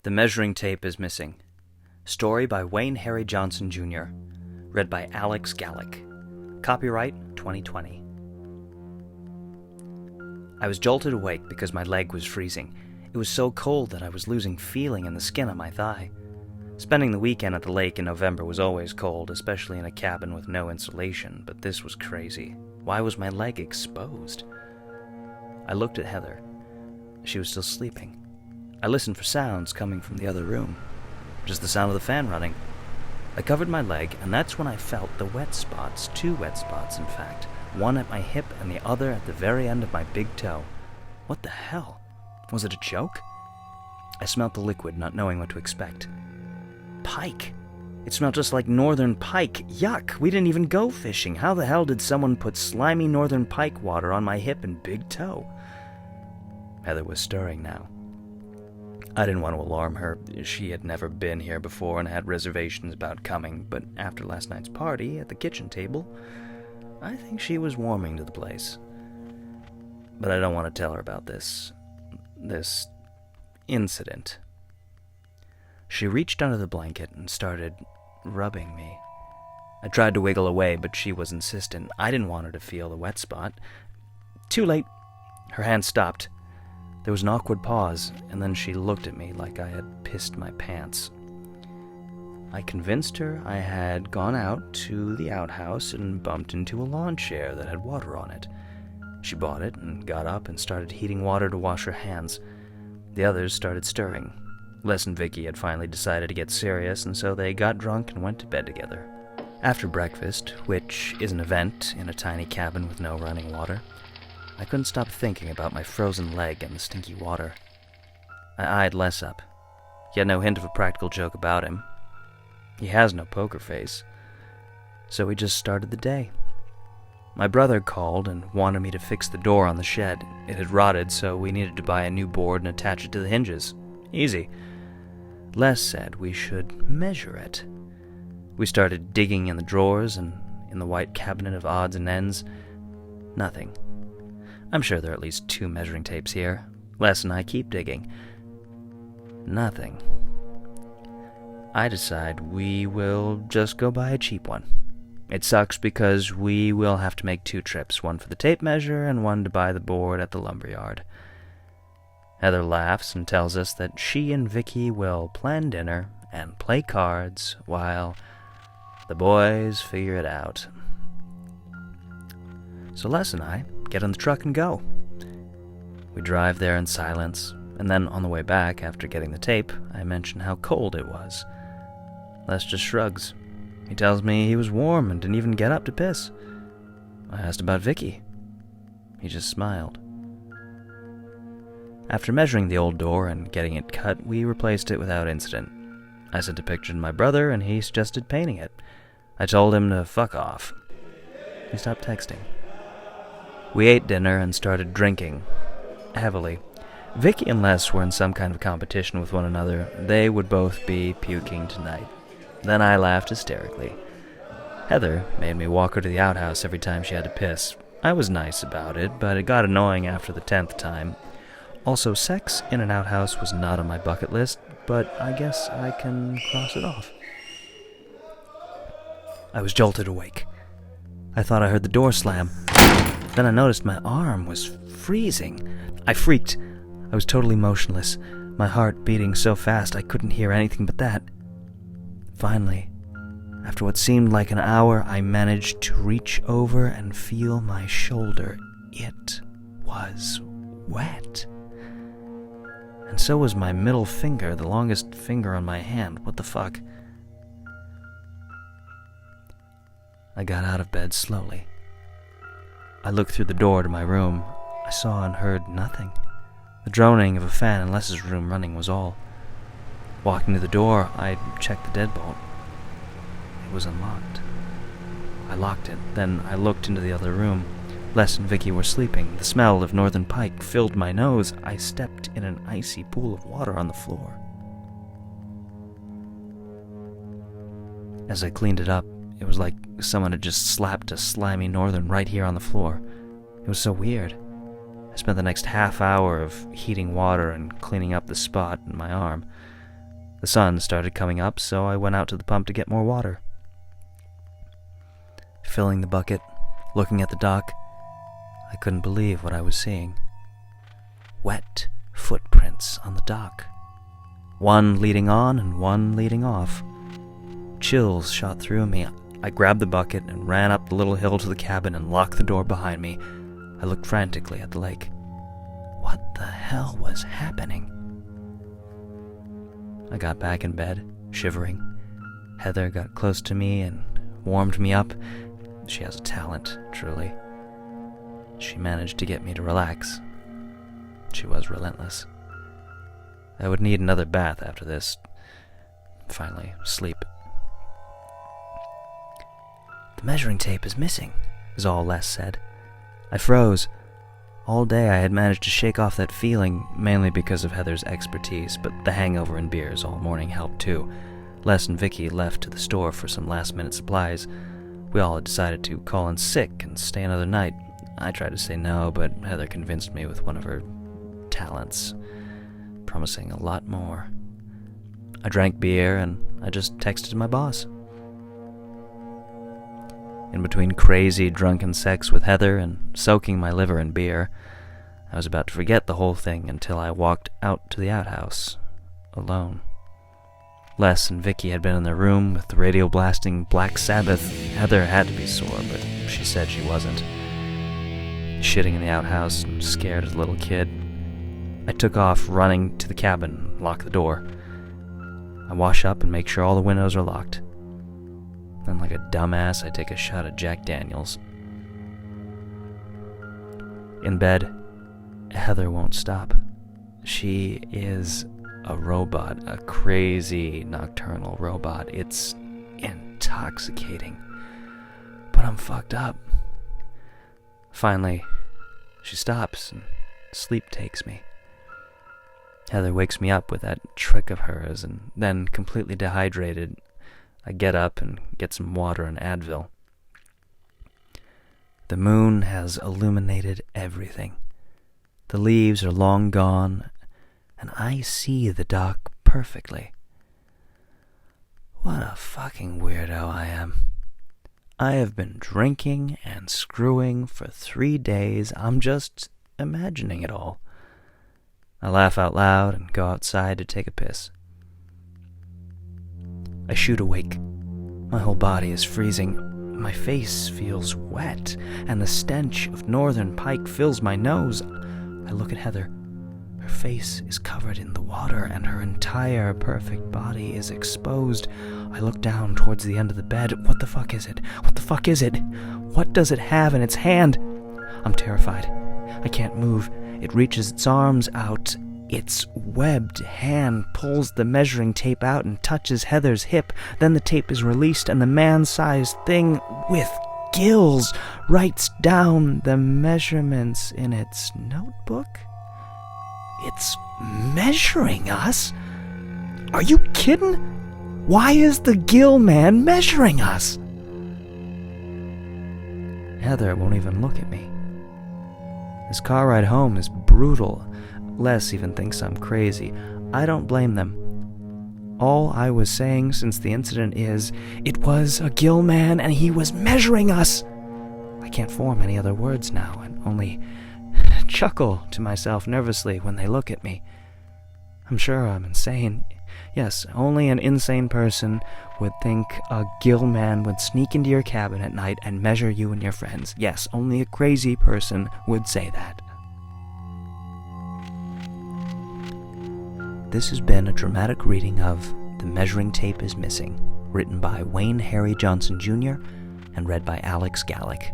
The Measuring Tape is Missing. Story by Wayne Harry Johnson, Jr. Read by Alex Galic. Copyright 2020. I was jolted awake because my leg was freezing. It was so cold that I was losing feeling in the skin on my thigh. Spending the weekend at the lake in November was always cold, especially in a cabin with no insulation, but this was crazy. Why was my leg exposed? I looked at Heather. She was still sleeping. I listened for sounds coming from the other room. Just the sound of the fan running. I covered my leg, and that's when I felt the wet spots, 2 wet spots in fact, one at my hip and the other at the very end of my big toe. What the hell? Was it a joke? I smelt the liquid, not knowing what to expect. Pike. It smelled just like northern pike. Yuck, we didn't even go fishing. How the hell did someone put slimy northern pike water on my hip and big toe? Heather was stirring now. I didn't want to alarm her. She had never been here before and had reservations about coming, but after last night's party at the kitchen table, I think she was warming to the place. But I don't want to tell her about this incident. She reached under the blanket and started rubbing me. I tried to wiggle away, but she was insistent. I didn't want her to feel the wet spot. Too late. Her hand stopped. There was an awkward pause, and then she looked at me like I had pissed my pants. I convinced her I had gone out to the outhouse and bumped into a lawn chair that had water on it. She bought it and got up and started heating water to wash her hands. The others started stirring. Les and Vicky had finally decided to get serious, and so they got drunk and went to bed together. After breakfast, which is an event in a tiny cabin with no running water, I couldn't stop thinking about my frozen leg and the stinky water. I eyed Les up. He had no hint of a practical joke about him. He has no poker face. So we just started the day. My brother called and wanted me to fix the door on the shed. It had rotted, so we needed to buy a new board and attach it to the hinges. Easy. Les said we should measure it. We started digging in the drawers and in the white cabinet of odds and ends. Nothing. I'm sure there are at least 2 measuring tapes here. Les and I keep digging. Nothing. I decide we will just go buy a cheap one. It sucks because we will have to make 2 trips, one for the tape measure and one to buy the board at the lumberyard. Heather laughs and tells us that she and Vicky will plan dinner and play cards while the boys figure it out. So Les and I get in the truck and go. We drive there in silence, and then on the way back, after getting the tape, I mention how cold it was. Les just shrugs. He tells me he was warm and didn't even get up to piss. I asked about Vicky. He just smiled. After measuring the old door and getting it cut, we replaced it without incident. I sent a picture to my brother, and he suggested painting it. I told him to fuck off. He stopped texting. We ate dinner and started drinking. Heavily. Vicky and Les were in some kind of competition with one another. They would both be puking tonight. Then I laughed hysterically. Heather made me walk her to the outhouse every time she had to piss. I was nice about it, but it got annoying after the 10th time. Also, sex in an outhouse was not on my bucket list, but I guess I can cross it off. I was jolted awake. I thought I heard the door slam. Then I noticed my arm was freezing. I freaked. I was totally motionless, my heart beating so fast I couldn't hear anything but that. Finally, after what seemed like an hour, I managed to reach over and feel my shoulder. It was wet. And so was my middle finger, the longest finger on my hand. What the fuck? I got out of bed slowly. I looked through the door to my room. I saw and heard nothing. The droning of a fan in Les's room running was all. Walking to the door, I checked the deadbolt. It was unlocked. I locked it. Then I looked into the other room. Les and Vicky were sleeping. The smell of northern pike filled my nose. I stepped in an icy pool of water on the floor. As I cleaned it up, it was like someone had just slapped a slimy northern right here on the floor. It was so weird. I spent the next half hour of heating water and cleaning up the spot in my arm. The sun started coming up, so I went out to the pump to get more water. Filling the bucket, looking at the dock, I couldn't believe what I was seeing. Wet footprints on the dock. One leading on and one leading off. Chills shot through me. I grabbed the bucket and ran up the little hill to the cabin and locked the door behind me. I looked frantically at the lake. What the hell was happening? I got back in bed, shivering. Heather got close to me and warmed me up. She has a talent, truly. She managed to get me to relax. She was relentless. I would need another bath after this. Finally, sleep. The measuring tape is missing, is all Les said. I froze. All day I had managed to shake off that feeling, mainly because of Heather's expertise, but the hangover and beers all morning helped too. Les and Vicky left to the store for some last-minute supplies. We all had decided to call in sick and stay another night. I tried to say no, but Heather convinced me with one of her talents, promising a lot more. I drank beer and I just texted my boss. In between crazy drunken sex with Heather and soaking my liver in beer, I was about to forget the whole thing until I walked out to the outhouse, alone. Les and Vicky had been in their room with the radio blasting Black Sabbath. Heather had to be sore, but she said she wasn't. Shitting in the outhouse and scared as a little kid, I took off running to the cabin and locked the door. I wash up and make sure all the windows are locked. Then, like a dumbass, I take a shot of Jack Daniels. In bed, Heather won't stop. She is a robot, a crazy nocturnal robot. It's intoxicating. But I'm fucked up. Finally, she stops and sleep takes me. Heather wakes me up with that trick of hers, and then, completely dehydrated, I get up and get some water and Advil. The moon has illuminated everything. The leaves are long gone, and I see the dock perfectly. What a fucking weirdo I am. I have been drinking and screwing for 3 days. I'm just imagining it all. I laugh out loud and go outside to take a piss. I shoot awake. My whole body is freezing. My face feels wet, and the stench of northern pike fills my nose. I look at Heather. Her face is covered in the water, and her entire perfect body is exposed. I look down towards the end of the bed. What the fuck is it? What the fuck is it? What does it have in its hand? I'm terrified. I can't move. It reaches its arms out. Its webbed hand pulls the measuring tape out and touches Heather's hip. Then the tape is released, and the man-sized thing with gills writes down the measurements in its notebook. It's measuring us? Are you kidding? Why is the gill man measuring us? Heather won't even look at me. This car ride home is brutal. Les even thinks I'm crazy. I don't blame them. All I was saying since the incident is, it was a gill man and he was measuring us. I can't form any other words now and only chuckle to myself nervously when they look at me. I'm sure I'm insane. Yes, only an insane person would think a gill man would sneak into your cabin at night and measure you and your friends. Yes, only a crazy person would say that. This has been a dramatic reading of The Measuring Tape is Missing, written by Wayne Harry Johnson Jr. and read by Alex Galic.